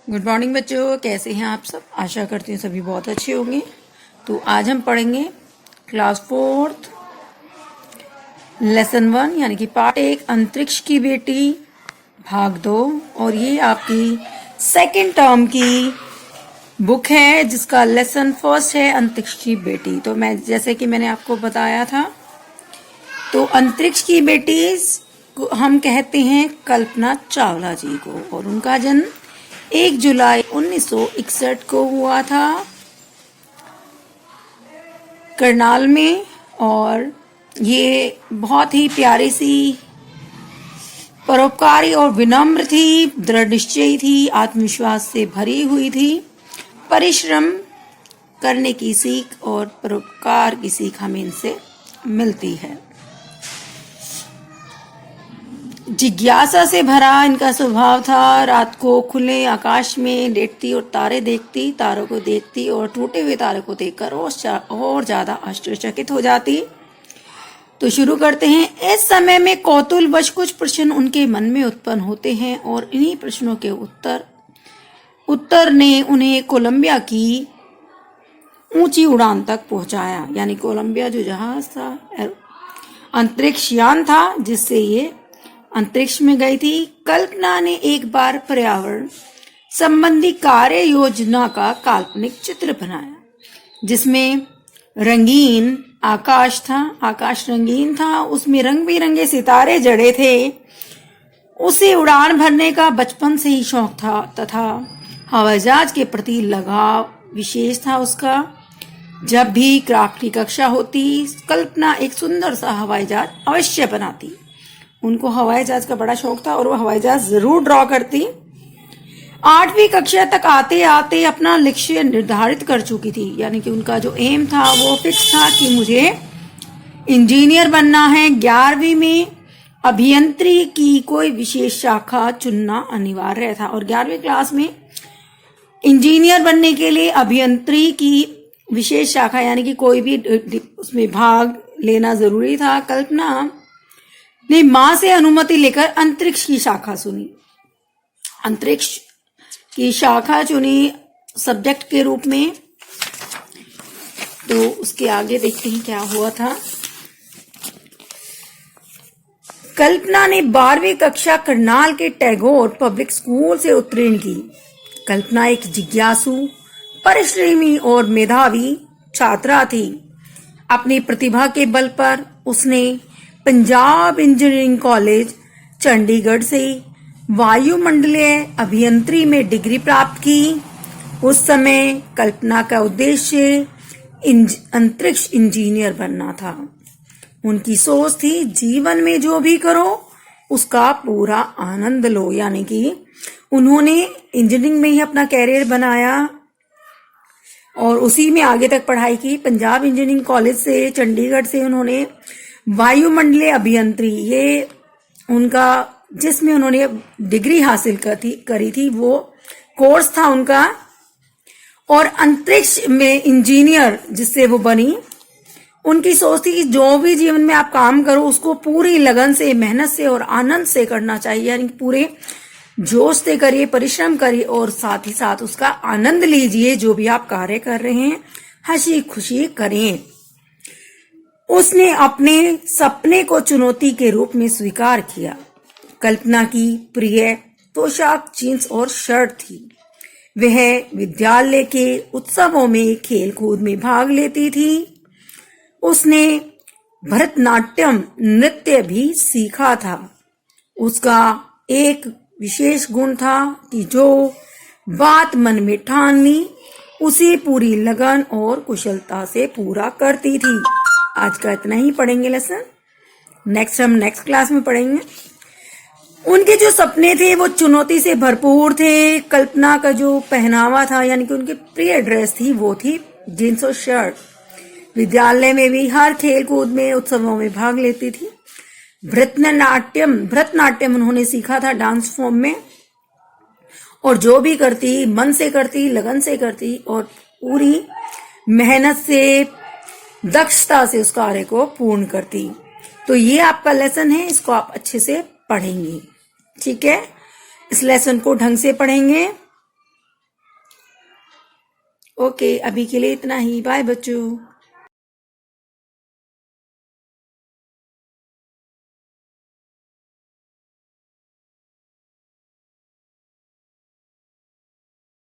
Good morning बच्चों, कैसे हैं आप सब। आशा करती हूँ सभी बहुत अच्छे होंगे। तो आज हम पढ़ेंगे क्लास 4 लेसन 1 यानी कि पार्ट 1 अंतरिक्ष की बेटी भाग 2। और ये आपकी सेकेंड टर्म की बुक है जिसका लेसन फर्स्ट है अंतरिक्ष की बेटी। तो मैं जैसे कि मैंने आपको बताया था, तो अंतरिक्ष की बेटी हम कहते हैं कल्पना चावला जी को, और उनका जन्म 1 जुलाई 1961 को हुआ था करनाल में। और ये बहुत ही प्यारी सी, परोपकारी और विनम्र थी, दृढ़ निश्चयी थी, आत्मविश्वास से भरी हुई थी। परिश्रम करने की सीख और परोपकार की सीख हमें इनसे मिलती है। जिज्ञासा से भरा इनका स्वभाव था। रात को खुले आकाश में लेटती और तारे देखती, तारों को देखती और टूटे हुए तारे को देखकर और ज्यादा आश्चर्यचकित हो जाती। तो शुरू करते हैं। इस समय में कौतूहलवश कुछ प्रश्न उनके मन में उत्पन्न होते हैं और इन्हीं प्रश्नों के उत्तर ने उन्हें कोलंबिया की ऊंची उड़ान तक पहुंचाया। यानी कोलंबिया जो जहाज था, अंतरिक्ष यान था जिससे ये अंतरिक्ष में गई थी। कल्पना ने एक बार पर्यावरण संबंधी कार्य योजना का काल्पनिक चित्र बनाया जिसमें रंगीन आकाश था। आकाश रंगीन था, उसमें रंग बिरंगे सितारे जड़े थे। उसे उड़ान भरने का बचपन से ही शौक था तथा हवाई जहाज के प्रति लगाव विशेष था उसका। जब भी क्राफ्ट की कक्षा होती, कल्पना एक सुंदर सा हवाई जहाज अवश्य बनाती। उनको हवाई जहाज का बड़ा शौक था और वो हवाई जहाज जरूर ड्रॉ करती। 8वीं कक्षा तक आते आते अपना लक्ष्य निर्धारित कर चुकी थी। यानी कि उनका जो एम था वो फिक्स था कि मुझे इंजीनियर बनना है। 11वीं में अभियंत्रिकी की कोई विशेष शाखा चुनना अनिवार्य था, और 11वीं क्लास में इंजीनियर बनने के लिए अभियंत्रिकी की विशेष शाखा यानी कि कोई भी उसमें भाग लेना जरूरी था। कल्पना ने मां से अनुमति लेकर अंतरिक्ष की शाखा चुनी। अंतरिक्ष की शाखा चुनी सब्जेक्ट के रूप में। तो उसके आगे देखते हैं क्या हुआ था। कल्पना ने 12वीं कक्षा करनाल के टैगोर पब्लिक स्कूल से उत्तीर्ण की। कल्पना एक जिज्ञासु, परिश्रमी और मेधावी छात्रा थी। अपनी प्रतिभा के बल पर उसने पंजाब इंजीनियरिंग कॉलेज चंडीगढ़ से वायुमंडलीय अभियंत्रिकी में डिग्री प्राप्त की। उस समय कल्पना का उद्देश्य अंतरिक्ष इंजीनियर बनना था। उनकी सोच थी जीवन में जो भी करो उसका पूरा आनंद लो। यानी कि उन्होंने इंजीनियरिंग में ही अपना कैरियर बनाया और उसी में आगे तक पढ़ाई की। पंजाब इंजीनियरिंग कॉलेज से, चंडीगढ़ से उन्होंने वायुमंडलीय अभियंत्रिकी, ये उनका जिसमें उन्होंने डिग्री हासिल करी थी वो कोर्स था उनका। और अंतरिक्ष में इंजीनियर जिससे वो बनी। उनकी सोच थी कि जो भी जीवन में आप काम करो उसको पूरी लगन से, मेहनत से और आनंद से करना चाहिए। यानी पूरे जोश से करिए, परिश्रम करिए और साथ ही साथ उसका आनंद लीजिए। जो भी आप कार्य कर रहे हैं हंसी खुशी करें। उसने अपने सपने को चुनौती के रूप में स्वीकार किया। कल्पना की प्रिय पोशाक जींस और शर्ट थी। वह विद्यालय के उत्सवों में खेलकूद में भाग लेती थी। उसने भरतनाट्यम नृत्य भी सीखा था। उसका एक विशेष गुण था कि जो बात मन में ठान ली उसे पूरी लगन और कुशलता से पूरा करती थी। आज का इतना ही पढ़ेंगे लेसन। हम नेक्स्ट क्लास में पढ़ेंगे। उनके जो सपने थे वो चुनौती से भरपूर थे। कल्पना का जो पहनावा था यानी कि उनकी प्रिय ड्रेस थी वो थी जींस और शर्ट। विद्यालय में भी हर खेल कूद में, उत्सवों में भाग लेती थी। भरतनाट्यम उन्होंने सीखा था डांस फॉर्म में, और जो भी करती मन से करती, लगन से करती और पूरी मेहनत से, दक्षता से उस कार्य को पूर्ण करती। तो ये आपका लेसन है, इसको आप अच्छे से पढ़ेंगे। ठीक है, इस लेसन को ढंग से पढ़ेंगे। ओके, अभी के लिए इतना ही। बाय बच्चों।